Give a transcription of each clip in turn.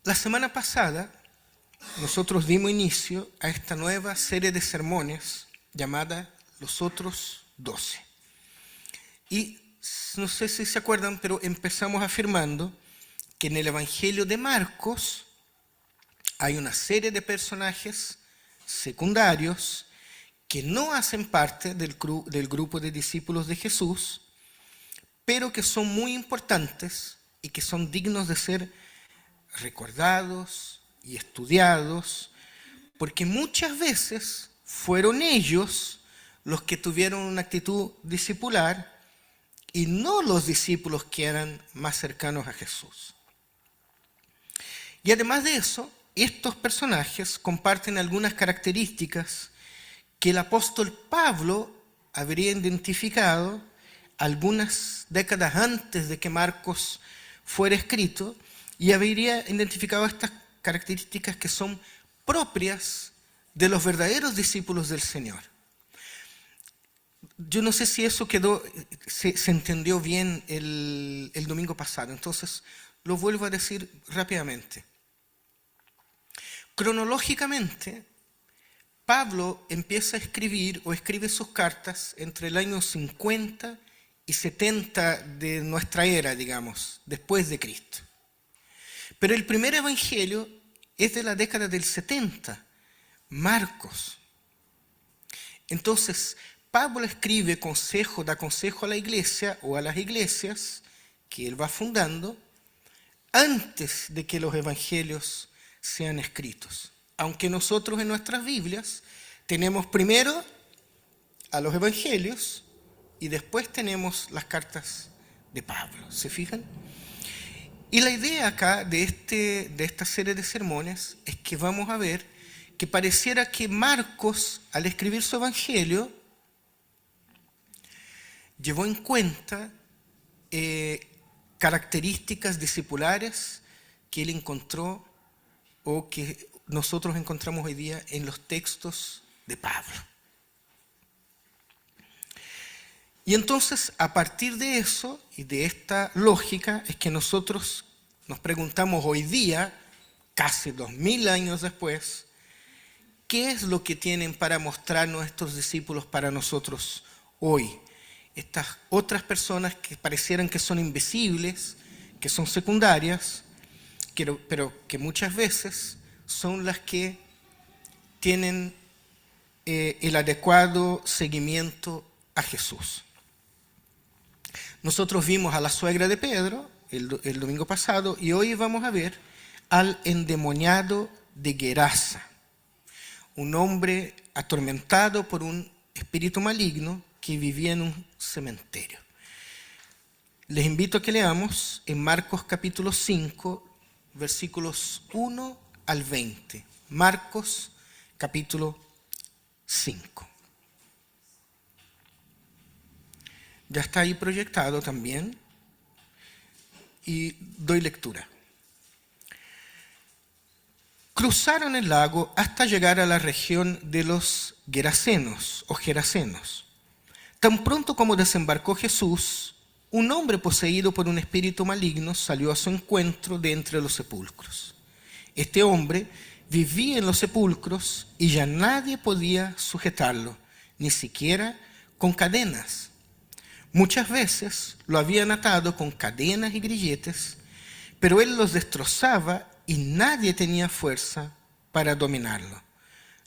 La semana pasada nosotros dimos inicio a esta nueva serie de sermones llamada Los Otros 12. Y no sé si se acuerdan, pero empezamos afirmando que en el Evangelio de Marcos hay una serie de personajes secundarios que no hacen parte del grupo de discípulos de Jesús, pero que son muy importantes y que son dignos de ser recordados y estudiados, porque muchas veces fueron ellos los que tuvieron una actitud discipular y no los discípulos que eran más cercanos a Jesús. Y además de eso, estos personajes comparten algunas características que el apóstol Pablo habría identificado algunas décadas antes de que Marcos fuera escrito, y habría identificado estas características que son propias de los verdaderos discípulos del Señor. Yo no sé si eso se entendió bien el domingo pasado, entonces lo vuelvo a decir rápidamente. Cronológicamente, Pablo empieza a escribir o escribe sus cartas entre el año 50 y 70 de nuestra era, digamos, después de Cristo. Pero el primer evangelio es de la década del 70, Marcos. Entonces, Pablo escribe da consejo a la iglesia o a las iglesias que él va fundando antes de que los evangelios sean escritos. Aunque nosotros en nuestras Biblias tenemos primero a los evangelios y después tenemos las cartas de Pablo. ¿Se fijan? Y la idea acá de esta serie de sermones es que vamos a ver que pareciera que Marcos, al escribir su evangelio, llevó en cuenta características discipulares que él encontró o que nosotros encontramos hoy día en los textos de Pablo. Y entonces, a partir de eso y de esta lógica, es que nosotros nos preguntamos hoy día, casi 2000 años después, ¿qué es lo que tienen para mostrarnos estos discípulos para nosotros hoy? Estas otras personas que parecieran que son invisibles, que son secundarias, pero que muchas veces son las que tienen el adecuado seguimiento a Jesús. Nosotros vimos a la suegra de Pedro el domingo pasado y hoy vamos a ver al endemoniado de Gerasa, un hombre atormentado por un espíritu maligno que vivía en un cementerio. Les invito a que leamos en Marcos capítulo 5, versículos 1 al 20. Marcos capítulo 5. Ya está ahí proyectado también y doy lectura. Cruzaron el lago hasta llegar a la región de los Gerasenos o Gerasenos. Tan pronto como desembarcó Jesús, un hombre poseído por un espíritu maligno salió a su encuentro de entre los sepulcros. Este hombre vivía en los sepulcros y ya nadie podía sujetarlo, ni siquiera con cadenas. Muchas veces lo habían atado con cadenas y grilletes, pero él los destrozaba y nadie tenía fuerza para dominarlo.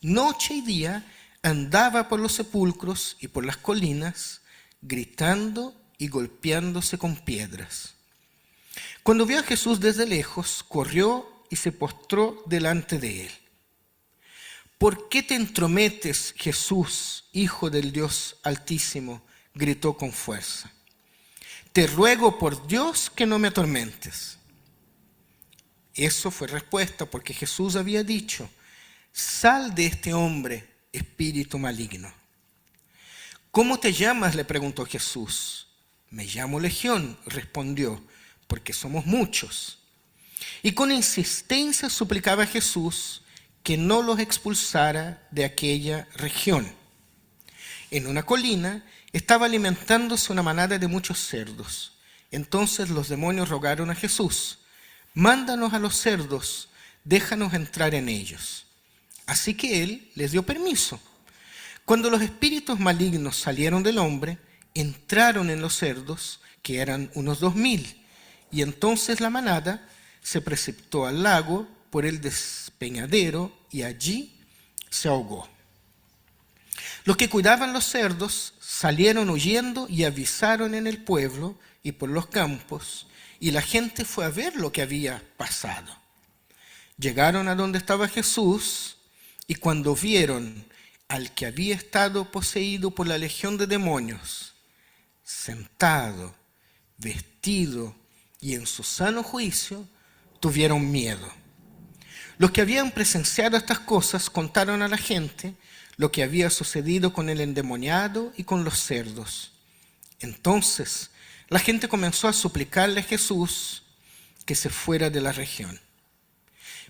Noche y día andaba por los sepulcros y por las colinas, gritando y golpeándose con piedras. Cuando vio a Jesús desde lejos, corrió y se postró delante de él. ¿Por qué te entrometes, Jesús, Hijo del Dios Altísimo?, gritó con fuerza. Te ruego por Dios que no me atormentes. Eso fue respuesta porque Jesús había dicho: sal de este hombre, espíritu maligno. ¿Cómo te llamas?, le preguntó Jesús. Me llamo Legión, respondió, porque somos muchos. Y con insistencia suplicaba a Jesús que no los expulsara de aquella región. En una colina estaba alimentándose una manada de muchos cerdos. Entonces los demonios rogaron a Jesús: Mándanos a los cerdos, déjanos entrar en ellos. Así que él les dio permiso. Cuando los espíritus malignos salieron del hombre, entraron en los cerdos, que eran unos 2000, y entonces la manada se precipitó al lago por el despeñadero y allí se ahogó. Los que cuidaban los cerdos salieron huyendo y avisaron en el pueblo y por los campos, y la gente fue a ver lo que había pasado. Llegaron a donde estaba Jesús, y cuando vieron al que había estado poseído por la legión de demonios, sentado, vestido y en su sano juicio, tuvieron miedo. Los que habían presenciado estas cosas contaron a la gente lo que había sucedido con el endemoniado y con los cerdos. Entonces la gente comenzó a suplicarle a Jesús que se fuera de la región.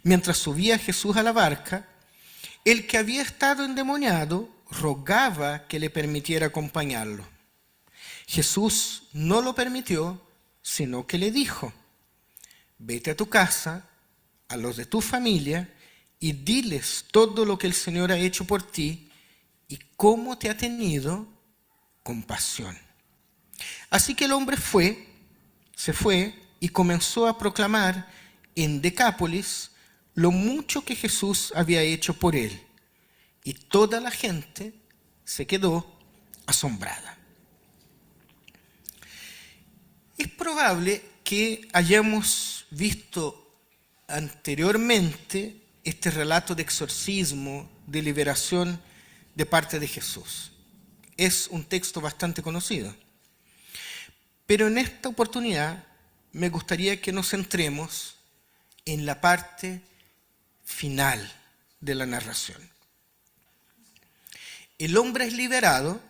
Mientras subía Jesús a la barca, el que había estado endemoniado rogaba que le permitiera acompañarlo. Jesús no lo permitió, sino que le dijo: vete a tu casa, a los de tu familia, y diles todo lo que el Señor ha hecho por ti y cómo te ha tenido compasión. Así que el hombre se fue y comenzó a proclamar en Decápolis lo mucho que Jesús había hecho por él. Y toda la gente se quedó asombrada. Es probable que hayamos visto anteriormente este relato de exorcismo, de liberación de parte de Jesús. Es un texto bastante conocido. Pero en esta oportunidad me gustaría que nos centremos en la parte final de la narración. El hombre es liberado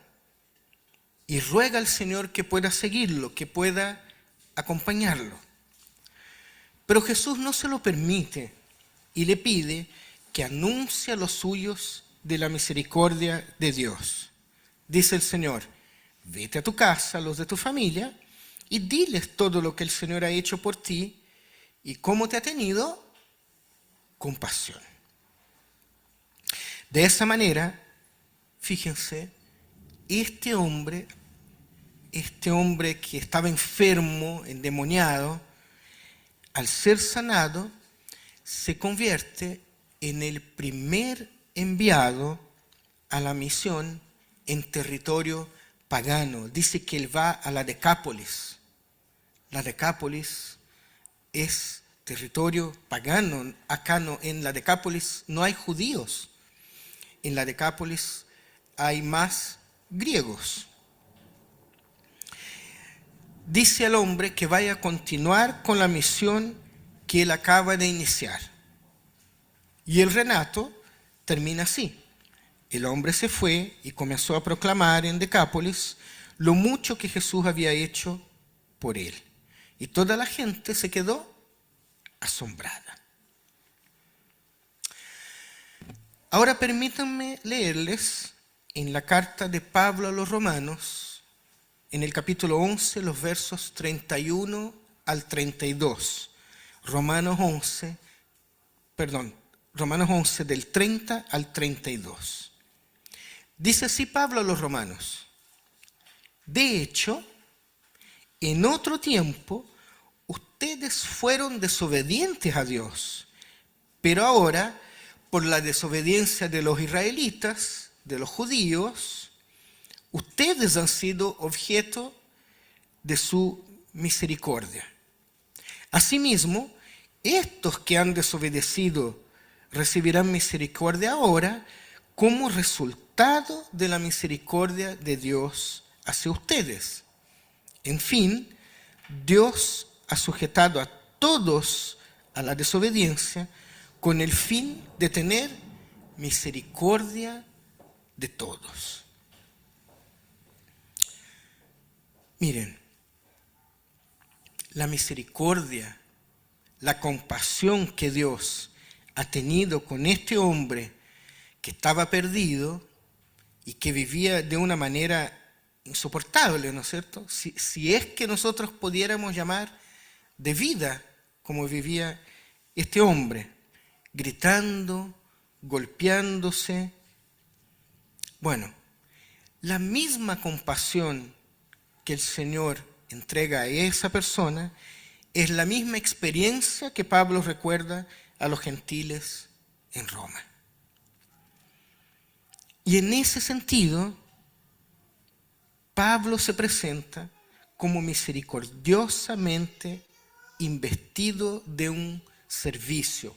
y ruega al Señor que pueda seguirlo, que pueda acompañarlo. Pero Jesús no se lo permite y le pide que anuncie a los suyos de la misericordia de Dios. Dice el Señor: vete a tu casa, a los de tu familia, y diles todo lo que el Señor ha hecho por ti y cómo te ha tenido compasión. De esa manera, fíjense, este hombre que estaba enfermo, endemoniado, al ser sanado, se convierte en el primer enviado a la misión en territorio pagano. Dice que él va a la Decápolis. La Decápolis es territorio pagano. Acá no, en la Decápolis no hay judíos. En la Decápolis hay más griegos. Dice al hombre que vaya a continuar con la misión que él acaba de iniciar. Y el relato termina así: el hombre se fue y comenzó a proclamar en Decápolis lo mucho que Jesús había hecho por él. Y toda la gente se quedó asombrada. Ahora permítanme leerles en la carta de Pablo a los Romanos, en el capítulo 11, los versos 31 al 32. Romanos 11 del 30 al 32. Dice así Pablo a los romanos: de hecho, en otro tiempo ustedes fueron desobedientes a Dios, pero ahora, por la desobediencia de los israelitas, de los judíos, ustedes han sido objeto de su misericordia. Asimismo, estos que han desobedecido recibirán misericordia ahora como resultado de la misericordia de Dios hacia ustedes. En fin, Dios ha sujetado a todos a la desobediencia con el fin de tener misericordia de todos. Miren, la misericordia, la compasión que Dios ha tenido con este hombre que estaba perdido y que vivía de una manera insoportable, ¿no es cierto? Si es que nosotros pudiéramos llamar de vida como vivía este hombre, gritando, golpeándose. Bueno, la misma compasión que el Señor entrega a esa persona es la misma experiencia que Pablo recuerda a los gentiles en Roma. Y en ese sentido, Pablo se presenta como misericordiosamente investido de un servicio.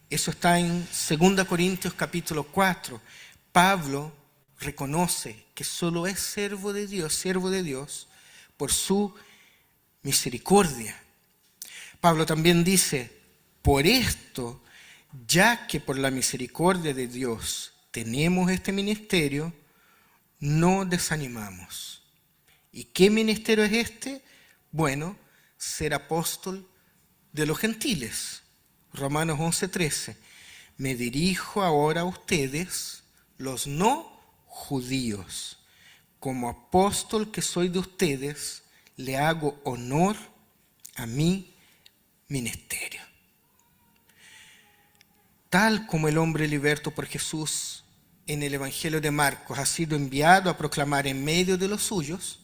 Eso está en 2 Corintios capítulo 4. Pablo reconoce que solo es siervo de Dios por su misericordia. Pablo también dice, por esto, ya que por la misericordia de Dios tenemos este ministerio, no desanimamos. ¿Y qué ministerio es este? Bueno, ser apóstol de los gentiles. Romanos 11:13. Me dirijo ahora a ustedes, los no judíos. Como apóstol que soy de ustedes, le hago honor a mi ministerio. Tal como el hombre liberto por Jesús en el Evangelio de Marcos ha sido enviado a proclamar en medio de los suyos,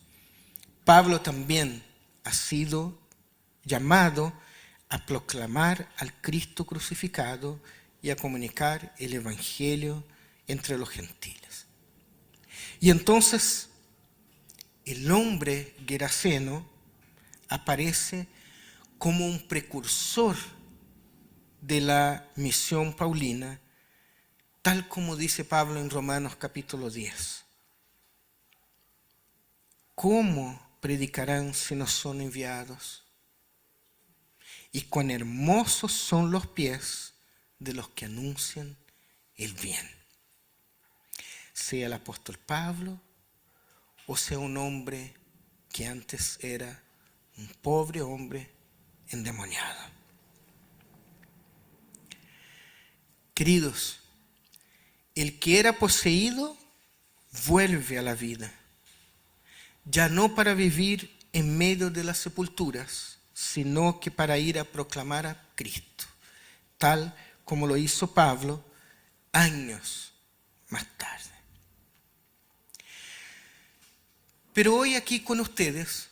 Pablo también ha sido llamado a proclamar al Cristo crucificado y a comunicar el Evangelio entre los gentiles. Y entonces el hombre geraseno aparece como un precursor de la misión paulina, tal como dice Pablo en Romanos capítulo 10. ¿Cómo predicarán si no son enviados? Y cuán hermosos son los pies de los que anuncian el bien. Sea el apóstol Pablo o sea un hombre que antes era un pobre hombre endemoniado. Queridos, el que era poseído vuelve a la vida, ya no para vivir en medio de las sepulturas, sino que para ir a proclamar a Cristo, tal como lo hizo Pablo años más tarde. Pero hoy aquí con ustedes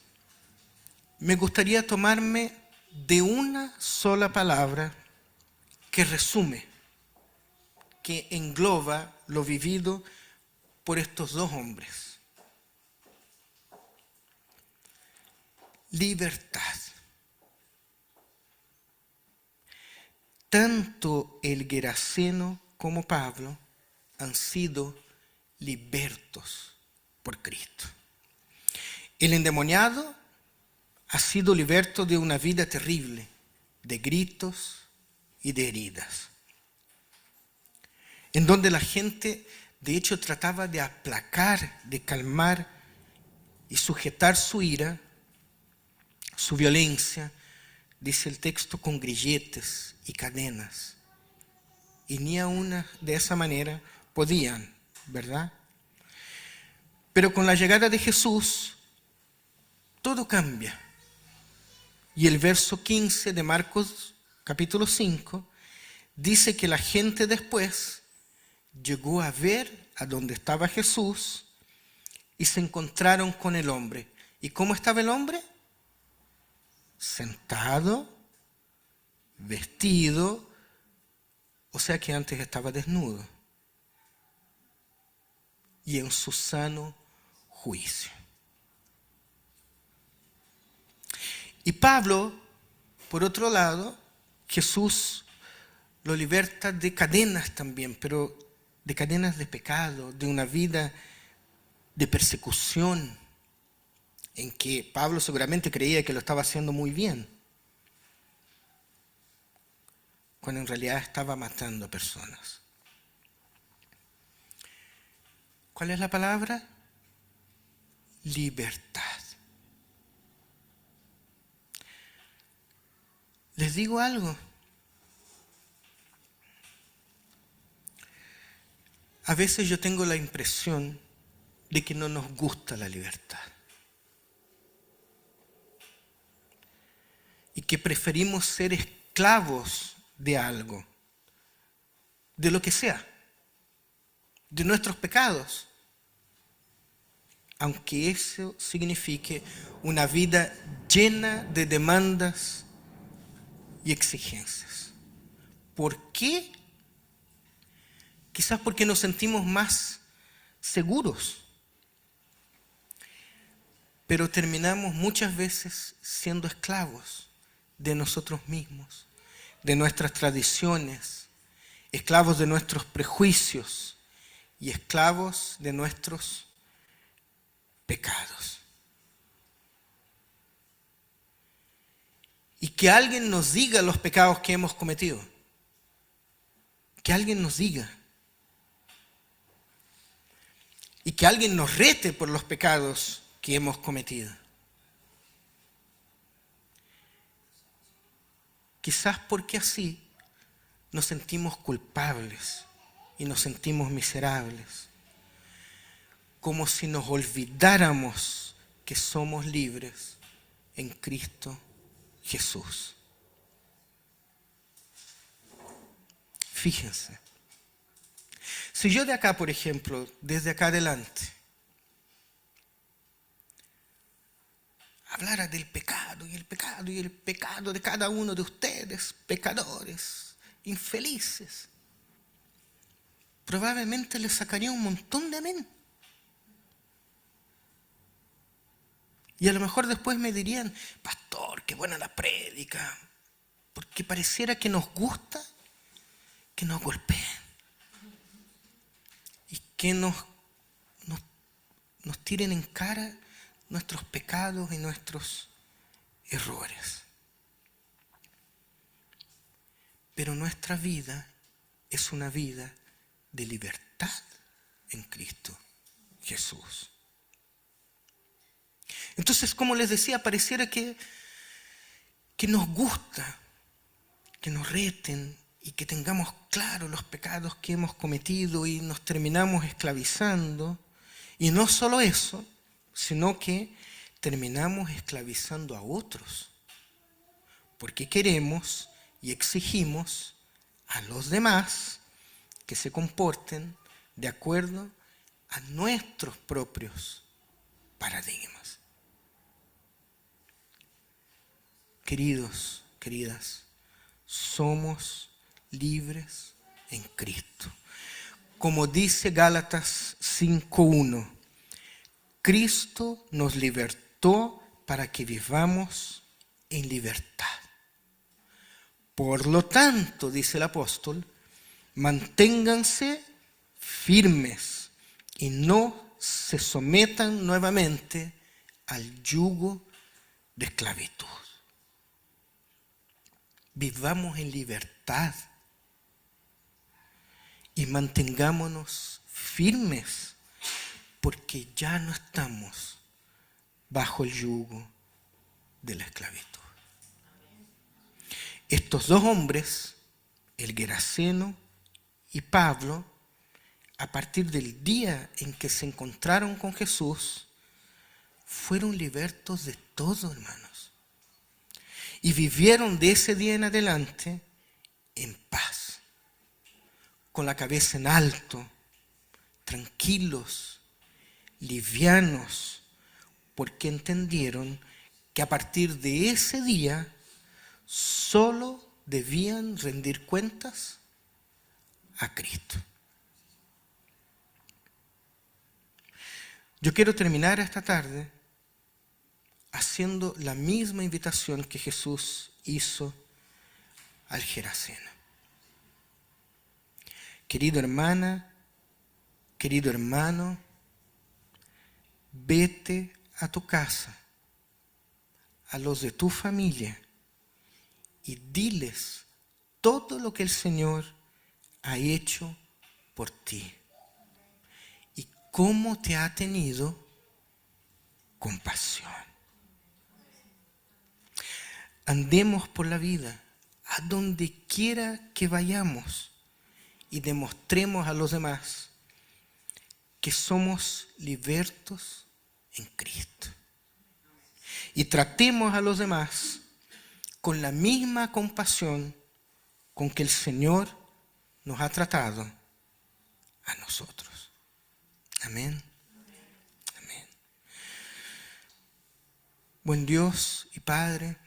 me gustaría tomarme de una sola palabra que resume, que engloba lo vivido por estos dos hombres. Libertad. Tanto el geraseno como Pablo han sido libertos por Cristo. El endemoniado ha sido liberto de una vida terrible, de gritos y de heridas, en donde la gente de hecho trataba de aplacar, de calmar y sujetar su ira, su violencia, dice el texto, con grilletes y cadenas. Y ni aún de esa manera podían, ¿verdad? Pero con la llegada de Jesús, todo cambia. Y el verso 15 de Marcos capítulo 5 dice que la gente después llegó a ver a donde estaba Jesús y se encontraron con el hombre. ¿Y cómo estaba el hombre? Sentado, vestido, o sea que antes estaba desnudo y en su sano juicio. Y Pablo, por otro lado, Jesús lo liberta de cadenas también, pero de cadenas de pecado, de una vida de persecución, en que Pablo seguramente creía que lo estaba haciendo muy bien, cuando en realidad estaba matando personas. ¿Cuál es la palabra? Libertad. Les digo algo. A veces yo tengo la impresión de que no nos gusta la libertad. Y que preferimos ser esclavos de algo, de lo que sea, de nuestros pecados, aunque eso signifique una vida llena de demandas y exigencias. ¿Por qué? Quizás porque nos sentimos más seguros, pero terminamos muchas veces siendo esclavos de nosotros mismos, de nuestras tradiciones, esclavos de nuestros prejuicios y esclavos de nuestros pecados. Y que alguien nos diga los pecados que hemos cometido. Que alguien nos diga. Y que alguien nos rete por los pecados que hemos cometido. Quizás porque así nos sentimos culpables y nos sentimos miserables. Como si nos olvidáramos que somos libres en Cristo Jesús. Fíjense. Si yo de acá, por ejemplo, desde acá adelante, hablara del pecado y el pecado y el pecado de cada uno de ustedes, pecadores, infelices, probablemente les sacaría un montón de amén. Y a lo mejor después me dirían, pastor, qué buena la prédica, porque pareciera que nos gusta que nos golpeen y que nos tiren en cara nuestros pecados y nuestros errores. Pero nuestra vida es una vida de libertad en Cristo Jesús. Entonces, como les decía, pareciera que nos gusta que nos reten y que tengamos claro los pecados que hemos cometido y nos terminamos esclavizando. Y no solo eso, sino que terminamos esclavizando a otros, porque queremos y exigimos a los demás que se comporten de acuerdo a nuestros propios paradigmas. Queridos, queridas, somos libres en Cristo. Como dice Gálatas 5:1, Cristo nos libertó para que vivamos en libertad. Por lo tanto, dice el apóstol, manténganse firmes y no se sometan nuevamente al yugo de esclavitud. Vivamos en libertad y mantengámonos firmes, porque ya no estamos bajo el yugo de la esclavitud. Estos dos hombres, el Geraseno y Pablo, a partir del día en que se encontraron con Jesús, fueron libertos de todo, hermanos. Y vivieron de ese día en adelante en paz, con la cabeza en alto, tranquilos, livianos, porque entendieron que a partir de ese día solo debían rendir cuentas a Cristo. Yo quiero terminar esta tarde haciendo la misma invitación que Jesús hizo al Geraseno. Querida hermana, querido hermano, vete a tu casa, a los de tu familia, y diles todo lo que el Señor ha hecho por ti y cómo te ha tenido compasión. Andemos por la vida, a donde quiera que vayamos, y demostremos a los demás que somos libertos en Cristo. Y tratemos a los demás con la misma compasión con que el Señor nos ha tratado a nosotros. Amén. Amén. Buen Dios y Padre,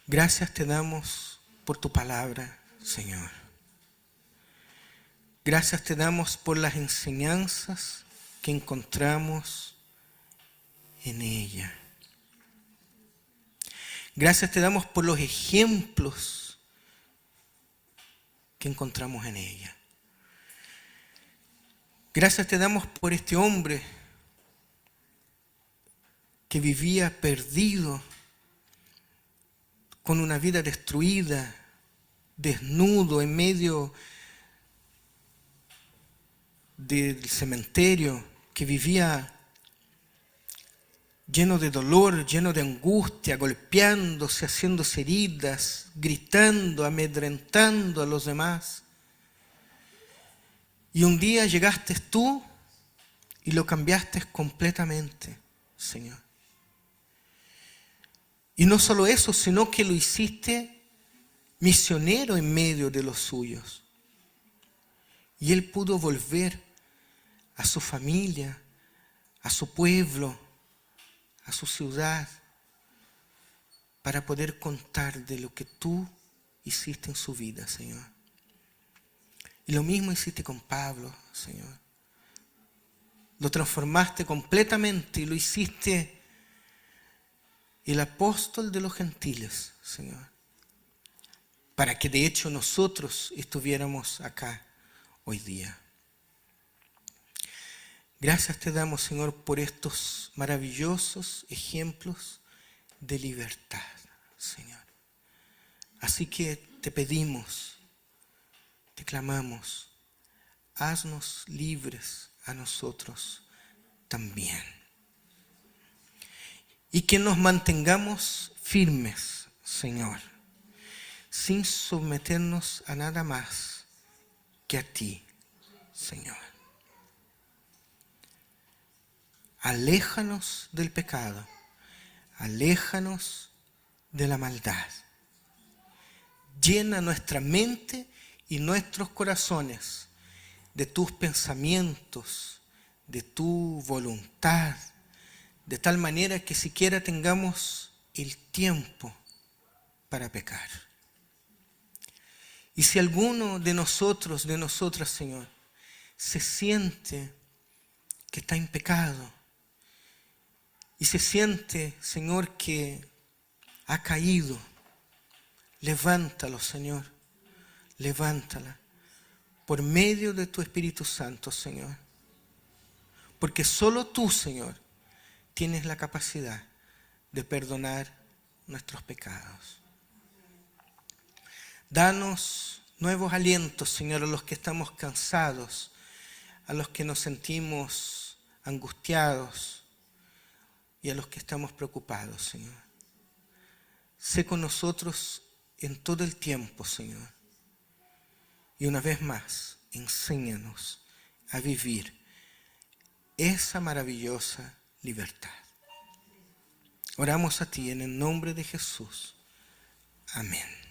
gracias te damos por tu palabra, Señor. Gracias te damos por las enseñanzas que encontramos en ella. Gracias te damos por los ejemplos que encontramos en ella. Gracias te damos por este hombre que vivía perdido, con una vida destruida, desnudo en medio del cementerio, que vivía lleno de dolor, lleno de angustia, golpeándose, haciéndose heridas, gritando, amedrentando a los demás. Y un día llegaste tú y lo cambiaste completamente, Señor. Y no solo eso, sino que lo hiciste misionero en medio de los suyos. Y él pudo volver a su familia, a su pueblo, a su ciudad, para poder contar de lo que tú hiciste en su vida, Señor. Y lo mismo hiciste con Pablo, Señor. Lo transformaste completamente y lo hiciste el apóstol de los gentiles, Señor. Para que de hecho nosotros estuviéramos acá hoy día. Gracias te damos, Señor, por estos maravillosos ejemplos de libertad, Señor. Así que te pedimos, te clamamos, haznos libres a nosotros también. Y que nos mantengamos firmes, Señor, sin someternos a nada más que a ti, Señor. Aléjanos del pecado, aléjanos de la maldad. Llena nuestra mente y nuestros corazones de tus pensamientos, de tu voluntad, de tal manera que siquiera tengamos el tiempo para pecar. Y si alguno de nosotros, de nosotras, Señor, se siente que está en pecado, y se siente, Señor, que ha caído, levántalo, Señor, levántala, por medio de tu Espíritu Santo, Señor. Porque solo tú, Señor, tienes la capacidad de perdonar nuestros pecados. Danos nuevos alientos, Señor, a los que estamos cansados, a los que nos sentimos angustiados y a los que estamos preocupados, Señor. Sé con nosotros en todo el tiempo, Señor. Y una vez más, enséñanos a vivir esa maravillosa libertad. Oramos a ti en el nombre de Jesús. Amén.